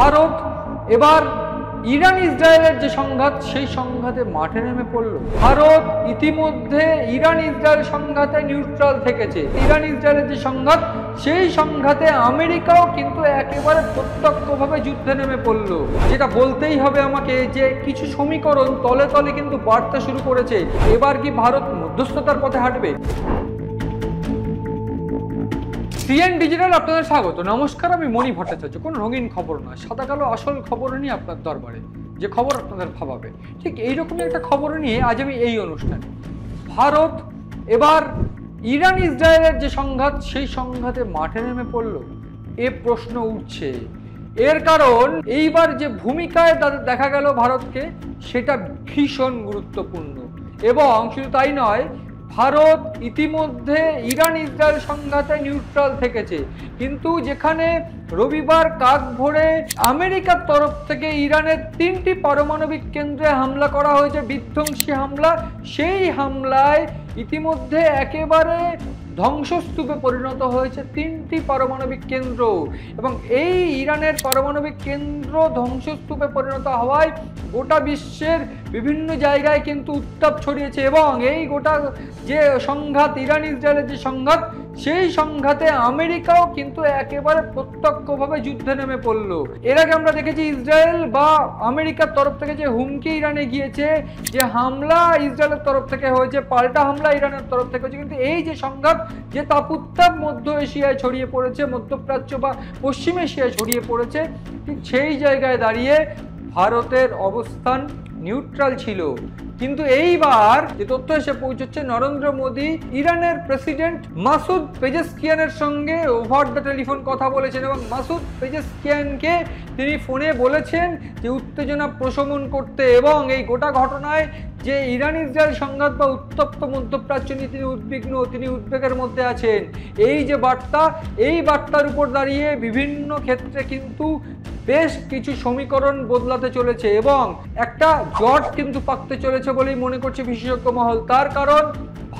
ভারত এবার ইরান ইসরায়েলের যে সংঘাত সেই সংঘাতে মাঠে নেমে পড়ল। ভারত ইতিমধ্যে ইরান ইসরায়েল সংঘাতে নিউট্রাল থেকেছে। ইরান ইসরায়েলের যে সংঘাত সেই সংঘাতে আমেরিকাও কিন্তু একেবারে প্রত্যক্ষভাবে যুদ্ধে নেমে পড়ল। যেটা বলতেই হবে আমাকে যে কিছু সমীকরণ তলে তলে কিন্তু বাড়তে শুরু করেছে। এবার কি ভারত মধ্যস্থতার পথে হাঁটবে? সিএন ডিজিটাল আপনাদের স্বাগত। নমস্কার, আমি মণি ভট্টাচার্য। কোনো রঙিন খবর নয়, সাদা কালো আসল খবর নিয়ে আপনার দরবারে, যে খবর আপনাদের ভাবাবে। ঠিক এইরকমই একটা খবর নিয়ে আজ আমি এই অনুষ্ঠানে। ভারত এবার ইরান ইসরায়েলের যে সংঘাত সেই সংঘাতে মাঠে নেমে পড়ল, এ প্রশ্ন উঠছে। এর কারণ এইবার যে ভূমিকায় তাদের দেখা গেল ভারতকে, সেটা ভীষণ গুরুত্বপূর্ণ। এবং শুধু তাই নয়, ভারত ইতিমধ্যে ইরান ইসরায়েল সংঘাতে নিউট্রাল থেকেছে, কিন্তু যেখানে রবিবার কাক ভোরে আমেরিকার তরফ থেকে ইরানের 3টি পারমাণবিক কেন্দ্রে হামলা করা হয়েছে, বিধ্বংসী হামলা। সেই হামলায় ইতিমধ্যে একেবারে ধ্বংসস্তূপে পরিণত হয়েছে 3টি পারমাণবিক কেন্দ্র। এবং এই ইরানের পারমাণবিক কেন্দ্র ধ্বংসস্তূপে পরিণত হওয়ায় গোটা বিশ্বের বিভিন্ন জায়গায় কিন্তু উত্তাপ ছড়িয়েছে। এবং এই গোটা যে সংঘাত, ইরান ইসরায়েলের যে সংঘাত, সেই সংঘাতে আমেরিকাও কিন্তু একেবারে প্রত্যক্ষভাবে যুদ্ধে নেমে পড়ল। এর আগে আমরা দেখেছি ইসরায়েল বা আমেরিকার তরফ থেকে যে হুমকি ইরানে গিয়েছে, যে হামলা ইসরায়েলের তরফ থেকে হয়েছে, পাল্টা হামলা ইরানের তরফ থেকে হয়েছে। কিন্তু এই যে সংঘাত, যে তাপউত্তাপ মধ্য এশিয়ায় ছড়িয়ে পড়েছে, মধ্যপ্রাচ্য বা পশ্চিম এশিয়ায় ছড়িয়ে পড়েছে, ঠিক সেই জায়গায় দাঁড়িয়ে ভারতের অবস্থান নিউট্রাল ছিল। কিন্তু এইবার যে তথ্য এসে পৌঁছচ্ছে, নরেন্দ্র মোদী ইরানের প্রেসিডেন্ট মাসুদ পেজেশকিয়ানের সঙ্গে ওভার দ্য টেলিফোন কথা বলেছেন। এবং মাসুদ পেজেশকিয়ানকে তিনি ফোনে বলেছেন যে উত্তেজনা প্রশমন করতে, এবং এই গোটা ঘটনায় যে ইরান ইসরায়েল সংঘাত বা উত্তপ্ত মধ্যপ্রাচ্য নিয়ে তিনি উদ্বিগ্ন, তিনি উদ্বেগের মধ্যে আছেন। এই যে বার্তা, এই বার্তার উপর দাঁড়িয়ে বিভিন্ন ক্ষেত্রে কিন্তু বেশ কিছু সমীকরণ বদলাতে চলেছে এবং একটা জট কিন্তু পাকতে চলেছে বলেই মনে করছে বিশেষজ্ঞ মহল। তার কারণ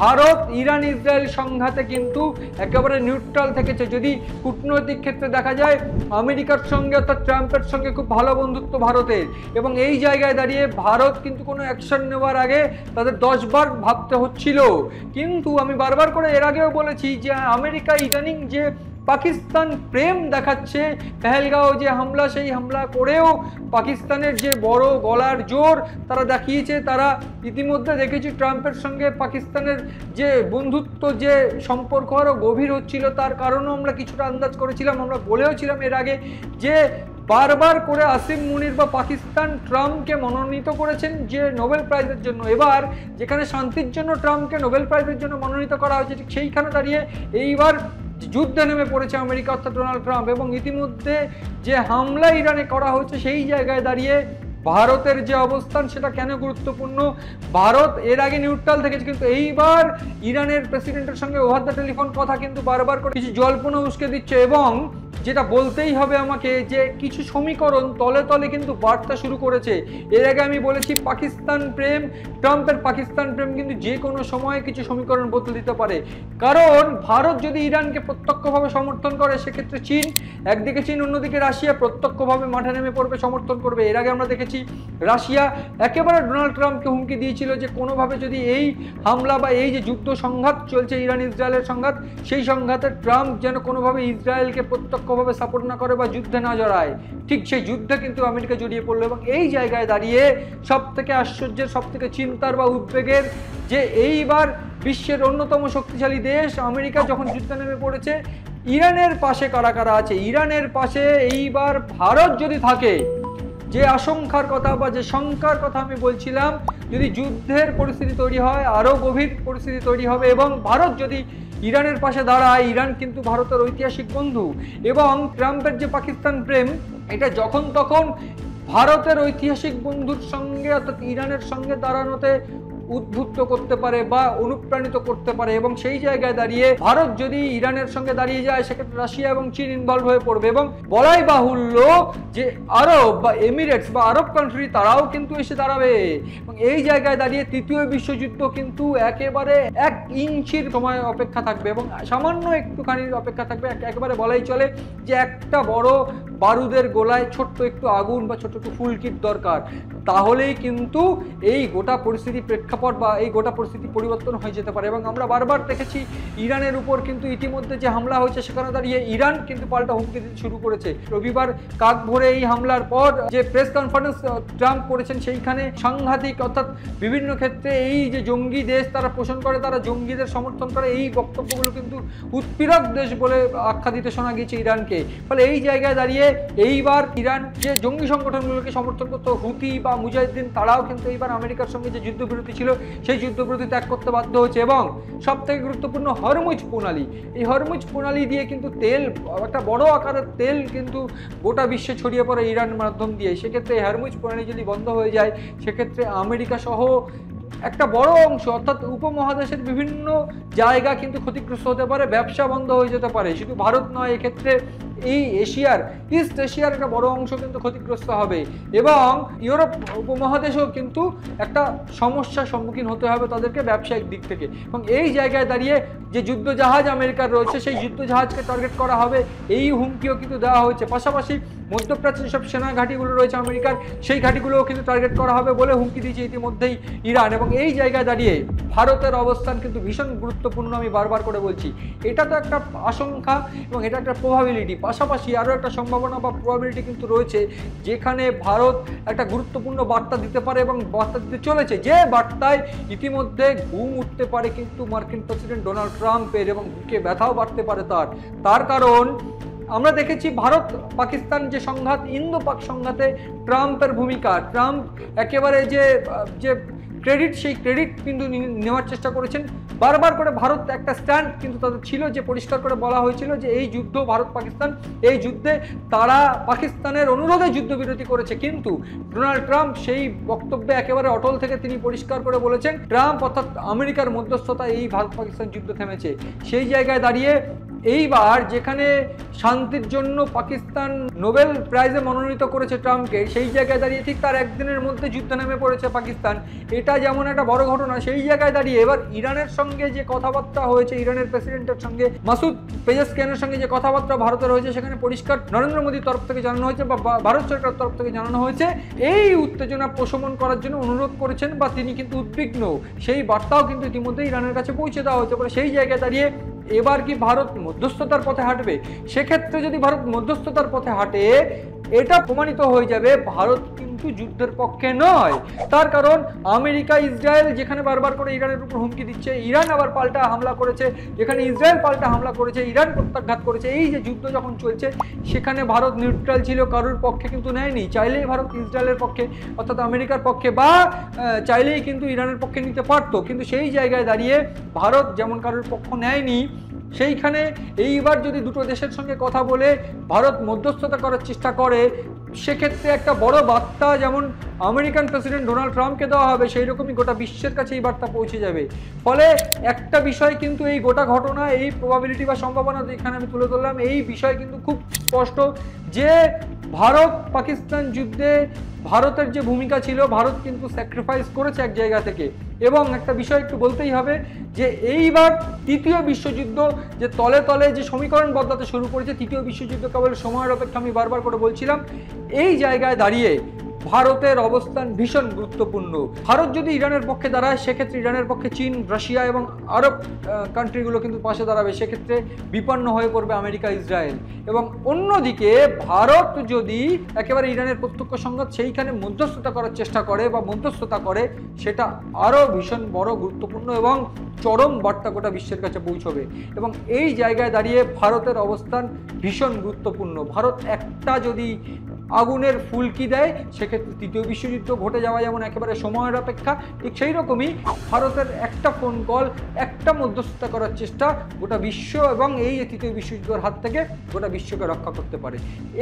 ভারত ইরান ইসরায়েল সংঘাতে কিন্তু একেবারে নিউট্রাল থেকেছে। যদি কূটনৈতিক ক্ষেত্রে দেখা যায়, আমেরিকার সঙ্গে অর্থাৎ ট্রাম্পের সঙ্গে খুব ভালো বন্ধুত্ব ভারতের, এবং এই জায়গায় দাঁড়িয়ে ভারত কিন্তু কোনো অ্যাকশন নেওয়ার আগে তাদের 10 বার ভাবতে হচ্ছিল। কিন্তু আমি বারবার করে এর আগেও বলেছি যে আমেরিকা ইদানিং যে পাকিস্তান প্রেম দেখাচ্ছে, পেহেলগাঁও যে হামলা, সেই হামলা করেও পাকিস্তানের যে বড় গলার জোর তারা দেখিয়েছে। তারা ইতিমধ্যে দেখেছি ট্রাম্পের সঙ্গে পাকিস্তানের যে বন্ধুত্ব, যে সম্পর্ক আরও গভীর হচ্ছিল। তার কারণও আমরা কিছুটা আন্দাজ করেছিলাম, আমরা বলেওছিলাম এর আগে যে বারবার করে আসিম মুনির বা পাকিস্তান ট্রাম্পকে মনোনীত করেছেন যে নোবেল প্রাইজের জন্য। এবার যেখানে শান্তির জন্য ট্রাম্পকে নোবেল প্রাইজের জন্য মনোনীত করা হয়েছে, ঠিক সেইখানে দাঁড়িয়ে এইবার যুদ্ধে নেমে পড়েছে আমেরিকা অর্থাৎ ডোনাল্ড ট্রাম্প। এবং ইতিমধ্যে যে হামলা ইরানে করা হয়েছে, সেই জায়গায় দাঁড়িয়ে ভারতের যে অবস্থান সেটা কেন গুরুত্বপূর্ণ। ভারত এর আগে নিউট্রাল থেকেছে, কিন্তু এইবার ইরানের প্রেসিডেন্টের সঙ্গে ওভার দ্য টেলিফোন কথা কিন্তু বারবার করে কিছু জল্পনা উস্কে দিচ্ছে। এবং যেটা বলতেই হবে আমাকে যে কিছু সমীকরণ তলে তলে কিন্তু বাড়তে শুরু করেছে। এর আগে আমি বলেছি পাকিস্তান প্রেম, ট্রাম্পের পাকিস্তান প্রেম কিন্তু যে কোনো সময় কিছু সমীকরণ বদলে দিতে পারে। কারণ ভারত যদি ইরানকে প্রত্যক্ষভাবে সমর্থন করে, সেক্ষেত্রে চীন, একদিকে চীন অন্যদিকে রাশিয়া প্রত্যক্ষভাবে মাঠে নেমে পড়বে, সমর্থন করবে। এর আগে আমরা দেখেছি রাশিয়া একেবারে ডোনাল্ড ট্রাম্পকে হুমকি দিয়েছিল যে কোনোভাবে যদি এই হামলা বা এই যে যুদ্ধ সংঘাত চলছে, ইরান ইসরায়েলের সংঘাত, সেই সংঘাতে ট্রাম্প যেন কোনোভাবে ইসরায়েলকে প্রত্যক্ষভাবে সাপোর্ট না করে বা যুদ্ধে না জড়ায়। ঠিক সেই যুদ্ধে কিন্তু আমেরিকা জড়িয়ে পড়লো। এবং এই জায়গায় দাঁড়িয়ে সব থেকে আশ্চর্যের, সব থেকে চিন্তার বা উদ্বেগের যে এইবার বিশ্বের অন্যতম শক্তিশালী দেশ আমেরিকা যখন যুদ্ধে নেমে পড়েছে, ইরানের পাশে কারা কারা আছে। ইরানের পাশে এইবার ভারত যদি থাকে, যে আশঙ্কার কথা বা যে শঙ্কার কথা আমি বলছিলাম, যদি যুদ্ধের পরিস্থিতি তৈরি হয়, আরও গভীর পরিস্থিতি তৈরি হবে। এবং ভারত যদি ইরানের পাশে দাঁড়ায়, ইরান কিন্তু ভারতের ঐতিহাসিক বন্ধু। এবং ট্রাম্পের যে পাকিস্তান প্রেম, এটা যখন তখন ভারতের ঐতিহাসিক বন্ধুর সঙ্গে অর্থাৎ ইরানের সঙ্গে দাঁড়ানোতে উদ্বুদ্ধ করতে পারে বা অনুপ্রাণিত করতে পারে। এবং সেই জায়গায় দাঁড়িয়ে ভারত যদি ইরানের সঙ্গে দাঁড়িয়ে যায়, সেক্ষেত্রে রাশিয়া এবং চীন ইনভলভ হয়ে পড়বে। এবং বলাই বাহুল্য যে আরব বা এমিরেটস বা আরব কান্ট্রি তারাও কিন্তু এসে দাঁড়াবে। এবং এই জায়গায় দাঁড়িয়ে তৃতীয় বিশ্বযুদ্ধ কিন্তু একেবারে 1 ইঞ্চির সময় অপেক্ষা থাকবে এবং সামান্য একটুখানি অপেক্ষা থাকবে। একেবারে বলাই চলে যে একটা বড় বারুদের গোলায় ছোট্ট একটু আগুন বা ছোট্ট একটু ফুলকির দরকার, তাহলেই কিন্তু এই গোটা পরিস্থিতি প্রেক্ষাপট বা এই গোটা পরিস্থিতি পরিবর্তন হয়ে যেতে পারে। এবং আমরা বারবার দেখেছি ইরানের উপর কিন্তু ইতিমধ্যে যে হামলা হয়েছে সেখানে দাঁড়িয়ে ইরান কিন্তু পাল্টা হুমকি দিতে শুরু করেছে। রবিবার কাক ভোরে এই হামলার পর যে প্রেস কনফারেন্স ট্রাম্প করেছেন সেইখানে সাংঘাতিক, অর্থাৎ বিভিন্ন ক্ষেত্রে এই যে জঙ্গি দেশ তারা পোষণ করে, তারা জঙ্গিদের সমর্থন করে, এই বক্তব্যগুলো কিন্তু উৎপীড়ক দেশ বলে আখ্যা দিতে শোনা গিয়েছে ইরানকে। ফলে এই জায়গায় দাঁড়িয়ে এইবার ইরান যে জঙ্গি সংগঠনগুলোকে সমর্থন করতো, হুতি বা মুজাহিদ্দিন, তারাও কিন্তু এইবার আমেরিকার সঙ্গে যে যুদ্ধবিরতি ছিল সেই যুদ্ধবিরতি ত্যাগ করতে বাধ্য হয়েছে। এবং সব থেকে গুরুত্বপূর্ণ হরমুজ প্রণালী, এই হরমুজ প্রণালী দিয়ে কিন্তু তেল, একটা বড় আকারের তেল কিন্তু গোটা বিশ্বে ছড়িয়ে পড়ে ইরানের মাধ্যম দিয়ে। সেক্ষেত্রে এই হরমুজ প্রণালী যদি বন্ধ হয়ে যায় সেক্ষেত্রে আমেরিকা সহ একটা বড় অংশ, অর্থাৎ উপমহাদেশের বিভিন্ন জায়গা কিন্তু ক্ষতিগ্রস্ত হতে পারে, ব্যবসা বন্ধ হয়ে যেতে পারে। শুধু ভারত নয়, এক্ষেত্রে এই এশিয়ার, ইস্ট এশিয়ার একটা বড় অংশ কিন্তু ক্ষতিগ্রস্ত হবে এবং ইউরোপ উপমহাদেশেও কিন্তু একটা সমস্যার সম্মুখীন হতে হবে তাদেরকে ব্যবসায়িক দিক থেকে। এবং এই জায়গায় দাঁড়িয়ে যে যুদ্ধ জাহাজ আমেরিকার রয়েছে সেই যুদ্ধ জাহাজকে টার্গেট করা হবে, এই হুমকিও কিন্তু দেওয়া হয়েছে। পাশাপাশি মধ্যপ্রাচ্যে যেসব সেনা ঘাঁটিগুলো রয়েছে আমেরিকার, সেই ঘাঁটিগুলোও কিন্তু টার্গেট করা হবে বলে হুমকি দিয়েছে ইতিমধ্যেই ইরান। এবং এই জায়গায় দাঁড়িয়ে ভারতের অবস্থান কিন্তু ভীষণ গুরুত্বপূর্ণ, আমি বারবার করে বলছি। এটা তো একটা আশঙ্কা এবং এটা একটা প্রবাবিলিটি, পাশাপাশি আরও একটা সম্ভাবনা বা প্রবাবিলিটি কিন্তু রয়েছে যেখানে ভারত একটা গুরুত্বপূর্ণ বার্তা দিতে পারে এবং বার্তা দিতে চলেছে, যে বার্তায় ইতিমধ্যে ঘুম উঠতে পারে কিন্তু মার্কিন প্রেসিডেন্ট ডোনাল্ড ট্রাম্পের এবং বুকে ব্যথাও বাড়তে পারে তার কারণ আমরা দেখেছি ভারত পাকিস্তান যে সংঘাত, ইন্দো পাক সংঘাতে ট্রাম্পের ভূমিকা, ট্রাম্প একেবারে যে ক্রেডিট, সেই ক্রেডিট কিন্তু নেওয়ার চেষ্টা করেছেন বারবার করে। ভারত একটা স্ট্যান্ড কিন্তু তাদের ছিল, যে পরিষ্কার করে বলা হয়েছিল যে এই যুদ্ধ ভারত পাকিস্তান, এই যুদ্ধে তারা পাকিস্তানের অনুরোধে যুদ্ধবিরতি করেছে। কিন্তু ডোনাল্ড ট্রাম্প সেই বক্তব্যে একেবারে অটল থেকে তিনি পরিষ্কার করে বলেছেন ট্রাম্প অর্থাৎ আমেরিকার মধ্যস্থতায় এই ভারত পাকিস্তান যুদ্ধ থেমেছে। সেই জায়গায় দাঁড়িয়ে এইবার যেখানে শান্তির জন্য পাকিস্তান নোবেল প্রাইজে মনোনীত করেছে ট্রাম্পকে, সেই জায়গায় দাঁড়িয়ে ঠিক তার একদিনের মধ্যে যুদ্ধে নেমে পড়েছে পাকিস্তান, এটা যেমন একটা বড় ঘটনা। সেই জায়গায় দাঁড়িয়ে এবার ইরানের সঙ্গে যে কথাবার্তা হয়েছে, ইরানের প্রেসিডেন্টের সঙ্গে মাসুদ পেজেশকিয়ানের সঙ্গে যে কথাবার্তা ভারতের হয়েছে, সেখানে পরিষ্কার নরেন্দ্র মোদীর তরফ থেকে জানানো হয়েছে বা ভারত সরকারের তরফ থেকে জানানো হয়েছে এই উত্তেজনা প্রশমন করার জন্য অনুরোধ করেছেন বা তিনি কিন্তু উদ্বিগ্ন, সেই বার্তাও কিন্তু ইতিমধ্যে ইরানের কাছে পৌঁছে দেওয়া হয়েছে। বলে সেই জায়গায় দাঁড়িয়ে এবার কি ভারত মধ্যস্থতার পথে হাঁটবে? সেক্ষেত্রে যদি ভারত মধ্যস্থতার পথে হাঁটে, এটা প্রমাণিত হয়ে যাবে ভারত কিন্তু যুদ্ধের পক্ষে নয়। তার কারণ আমেরিকা, ইসরায়েল যেখানে বারবার করে ইরানের উপর হুমকি দিচ্ছে, ইরান আবার পাল্টা হামলা করেছে, যেখানে ইসরায়েল পাল্টা হামলা করেছে, ইরান প্রত্যাঘাত করেছে, এই যে যুদ্ধ যখন চলছে সেখানে ভারত নিউট্রাল ছিল, কারোর পক্ষে কিন্তু নেয়নি। চাইলেই ভারত ইসরায়েলের পক্ষে অর্থাৎ আমেরিকার পক্ষে বা চাইলেই কিন্তু ইরানের পক্ষে নিতে পারতো, কিন্তু সেই জায়গায় দাঁড়িয়ে ভারত যেমন কারোর পক্ষ নেয়নি, সেইখানে এইবার যদি দুটো দেশের সঙ্গে কথা বলে ভারত মধ্যস্থতা করার চেষ্টা করে, সেক্ষেত্রে একটা বড় বার্তা যেমন আমেরিকান প্রেসিডেন্ট ডোনাল্ড ট্রাম্পকে দেওয়া হবে, সেই রকমই গোটা বিশ্বের কাছে এই বার্তা পৌঁছে যাবে। ফলে একটা বিষয় কিন্তু এই গোটা ঘটনা, এই প্রবাবিলিটি বা সম্ভাবনা যেখানে আমি তুলে ধরলাম, এই বিষয় কিন্তু খুব স্পষ্ট যে ভারত পাকিস্তান যুদ্ধে ভারতের যে ভূমিকা ছিল, ভারত কিন্তু স্যাক্রিফাইস করেছে এক জায়গা থেকে। এবং একটা বিষয় একটু বলতেই হবে যে এইবার তৃতীয় বিশ্বযুদ্ধ যে তলে তলে যে সমীকরণ বদলাতে শুরু করেছে, তৃতীয় বিশ্বযুদ্ধ কেবল সময়ের অপেক্ষা, আমি বারবার করে বলছিলাম। এই জায়গায় দাঁড়িয়ে ভারতের অবস্থান ভীষণ গুরুত্বপূর্ণ। ভারত যদি ইরানের পক্ষে দাঁড়ায়, সেক্ষেত্রে ইরানের পক্ষে চীন, রাশিয়া এবং আরব কান্ট্রিগুলো কিন্তু পাশে দাঁড়াবে, সেক্ষেত্রে বিপন্ন হয়ে পড়বে আমেরিকা, ইসরায়েল। এবং অন্যদিকে ভারত যদি একেবারে ইরানের প্রত্যক্ষ সংঘাত সেইখানে মধ্যস্থতা করার চেষ্টা করে বা মধ্যস্থতা করে, সেটা আরও ভীষণ বড় গুরুত্বপূর্ণ এবং চরম বার্তা গোটা বিশ্বের কাছে পৌঁছবে। এবং এই জায়গায় দাঁড়িয়ে ভারতের অবস্থান ভীষণ গুরুত্বপূর্ণ। ভারত একটা যদি আগুনের ফুলকি দেয়, সেক্ষেত্রে তৃতীয় বিশ্বযুদ্ধ ঘটে যাওয়া যেমন একেবারে সময়ের অপেক্ষা, ঠিক সেই রকমই ভারতের একটা ফোন কল, একটা মধ্যস্থতা করার চেষ্টা গোটা বিশ্ব এবং এই তৃতীয় বিশ্বযুদ্ধের হাত থেকে গোটা বিশ্বকে রক্ষা করতে পারে।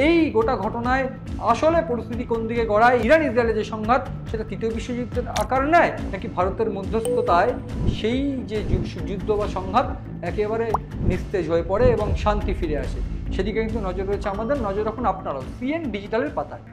এই গোটা ঘটনায় আসলে পরিস্থিতি কোন দিকে গড়ায়, ইরান ইসরায়েলের যে সংঘাত সেটা তৃতীয় বিশ্বযুদ্ধের আকার নেয় নাকি ভারতের মধ্যস্থতায় সেই যে যুদ্ধ বা সংঘাত একেবারে নিস্তেজ হয়ে পড়ে এবং শান্তি ফিরে আসে, সেদিকে কিন্তু নজর রয়েছে আমাদের। নজর রাখুন আপনারাও সিএন ডিজিটালের পাতায়।